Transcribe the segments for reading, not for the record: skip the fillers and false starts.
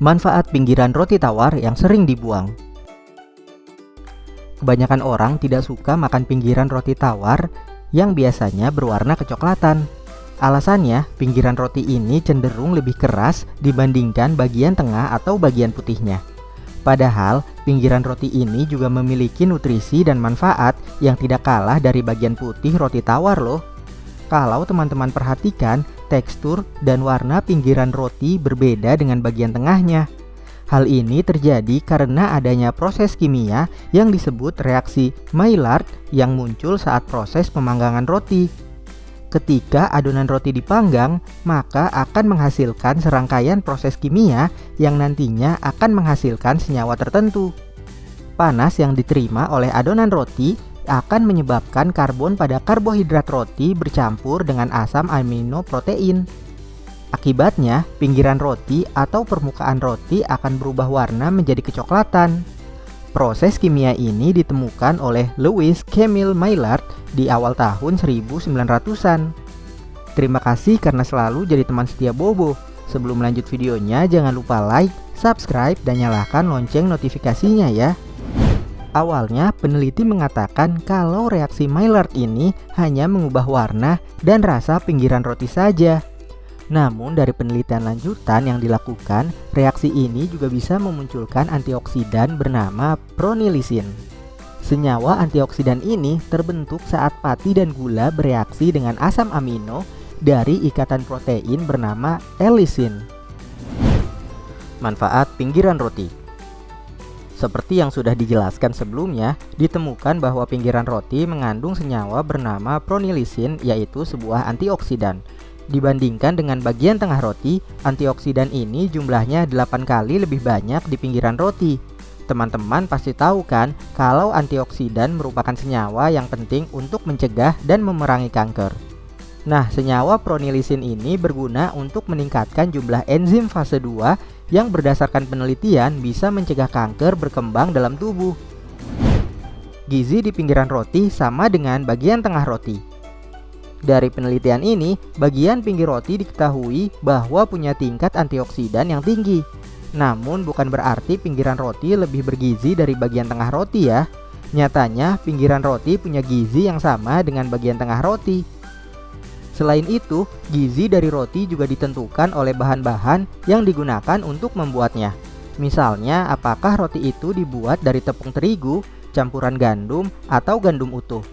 Manfaat pinggiran roti tawar yang sering dibuang. Kebanyakan orang tidak suka makan pinggiran roti tawar yang biasanya berwarna kecoklatan. Alasannya, pinggiran roti ini cenderung lebih keras dibandingkan bagian tengah atau bagian putihnya. Padahal, pinggiran roti ini juga memiliki nutrisi dan manfaat yang tidak kalah dari bagian putih roti tawar loh. Kalau teman-teman perhatikan, tekstur dan warna pinggiran roti berbeda dengan bagian tengahnya. Hal ini terjadi karena adanya proses kimia yang disebut reaksi Maillard yang muncul saat proses pemanggangan roti. Ketika adonan roti dipanggang, maka akan menghasilkan serangkaian proses kimia yang nantinya akan menghasilkan senyawa tertentu. Panas yang diterima oleh adonan roti akan menyebabkan karbon pada karbohidrat roti bercampur dengan asam amino protein. Akibatnya, pinggiran roti atau permukaan roti akan berubah warna menjadi kecoklatan. Proses kimia ini ditemukan oleh Louis Camille Maillard di awal tahun 1900-an. Terima kasih karena selalu jadi teman setia Bobo. Sebelum lanjut videonya, jangan lupa like, subscribe, dan nyalakan lonceng notifikasinya ya. Awalnya, peneliti mengatakan kalau reaksi Maillard ini hanya mengubah warna dan rasa pinggiran roti saja. Namun dari penelitian lanjutan yang dilakukan, reaksi ini juga bisa memunculkan antioksidan bernama pronilisin. Senyawa antioksidan ini terbentuk saat pati dan gula bereaksi dengan asam amino dari ikatan protein bernama L-lisin. Manfaat pinggiran roti. Seperti yang sudah dijelaskan sebelumnya, ditemukan bahwa pinggiran roti mengandung senyawa bernama pronilisin, yaitu sebuah antioksidan. Dibandingkan dengan bagian tengah roti, antioksidan ini jumlahnya 8 kali lebih banyak di pinggiran roti. Teman-teman pasti tahu kan kalau antioksidan merupakan senyawa yang penting untuk mencegah dan memerangi kanker. Nah, senyawa pronilisin ini berguna untuk meningkatkan jumlah enzim fase 2 yang berdasarkan penelitian bisa mencegah kanker berkembang dalam tubuh. Gizi di pinggiran roti sama dengan bagian tengah roti. Dari penelitian ini, bagian pinggir roti diketahui bahwa punya tingkat antioksidan yang tinggi. Namun bukan berarti pinggiran roti lebih bergizi dari bagian tengah roti ya. Nyatanya, pinggiran roti punya gizi yang sama dengan bagian tengah roti. Selain itu, gizi dari roti juga ditentukan oleh bahan-bahan yang digunakan untuk membuatnya. Misalnya, apakah roti itu dibuat dari tepung terigu, campuran gandum, atau gandum utuh.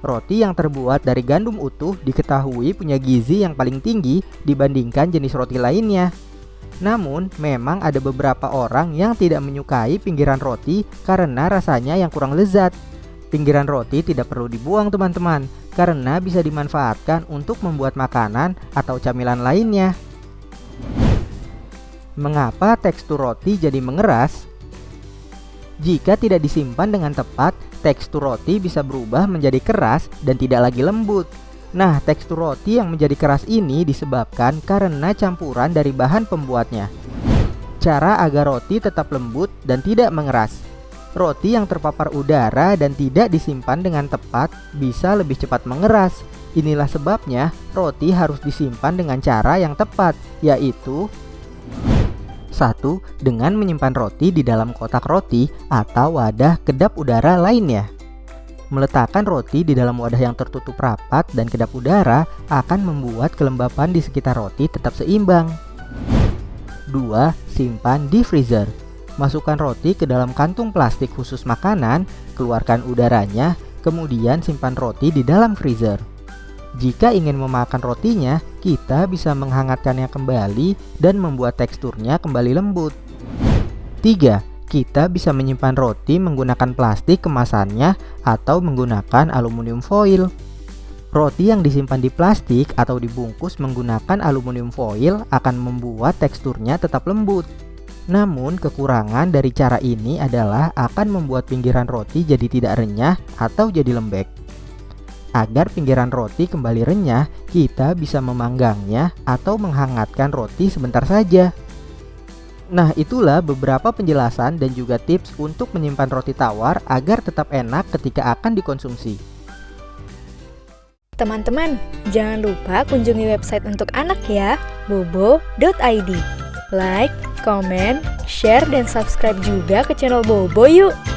Roti yang terbuat dari gandum utuh diketahui punya gizi yang paling tinggi dibandingkan jenis roti lainnya. Namun, memang ada beberapa orang yang tidak menyukai pinggiran roti karena rasanya yang kurang lezat. Pinggiran roti tidak perlu dibuang teman-teman, karena bisa dimanfaatkan untuk membuat makanan atau camilan lainnya. Mengapa tekstur roti jadi mengeras? Jika tidak disimpan dengan tepat, tekstur roti bisa berubah menjadi keras dan tidak lagi lembut. Nah, tekstur roti yang menjadi keras ini disebabkan karena campuran dari bahan pembuatnya. Cara agar roti tetap lembut dan tidak mengeras. Roti yang terpapar udara dan tidak disimpan dengan tepat bisa lebih cepat mengeras. Inilah sebabnya roti harus disimpan dengan cara yang tepat, yaitu 1. Dengan menyimpan roti di dalam kotak roti atau wadah kedap udara lainnya. Meletakkan roti di dalam wadah yang tertutup rapat dan kedap udara akan membuat kelembapan di sekitar roti tetap seimbang. 2. Simpan di freezer. Masukkan roti ke dalam kantung plastik khusus makanan, keluarkan udaranya, kemudian simpan roti di dalam freezer. Jika ingin memakan rotinya, kita bisa menghangatkannya kembali dan membuat teksturnya kembali lembut. 3. Kita bisa menyimpan roti menggunakan plastik kemasannya atau menggunakan aluminium foil. Roti yang disimpan di plastik atau dibungkus menggunakan aluminium foil akan membuat teksturnya tetap lembut. Namun kekurangan dari cara ini adalah akan membuat pinggiran roti jadi tidak renyah atau jadi lembek. Agar pinggiran roti kembali renyah, kita bisa memanggangnya atau menghangatkan roti sebentar saja. Nah, itulah beberapa penjelasan dan juga tips untuk menyimpan roti tawar agar tetap enak ketika akan dikonsumsi. Teman-teman, jangan lupa kunjungi website untuk anak ya, bobo.id. Like, komen, share, dan subscribe juga ke channel Bobo yuk!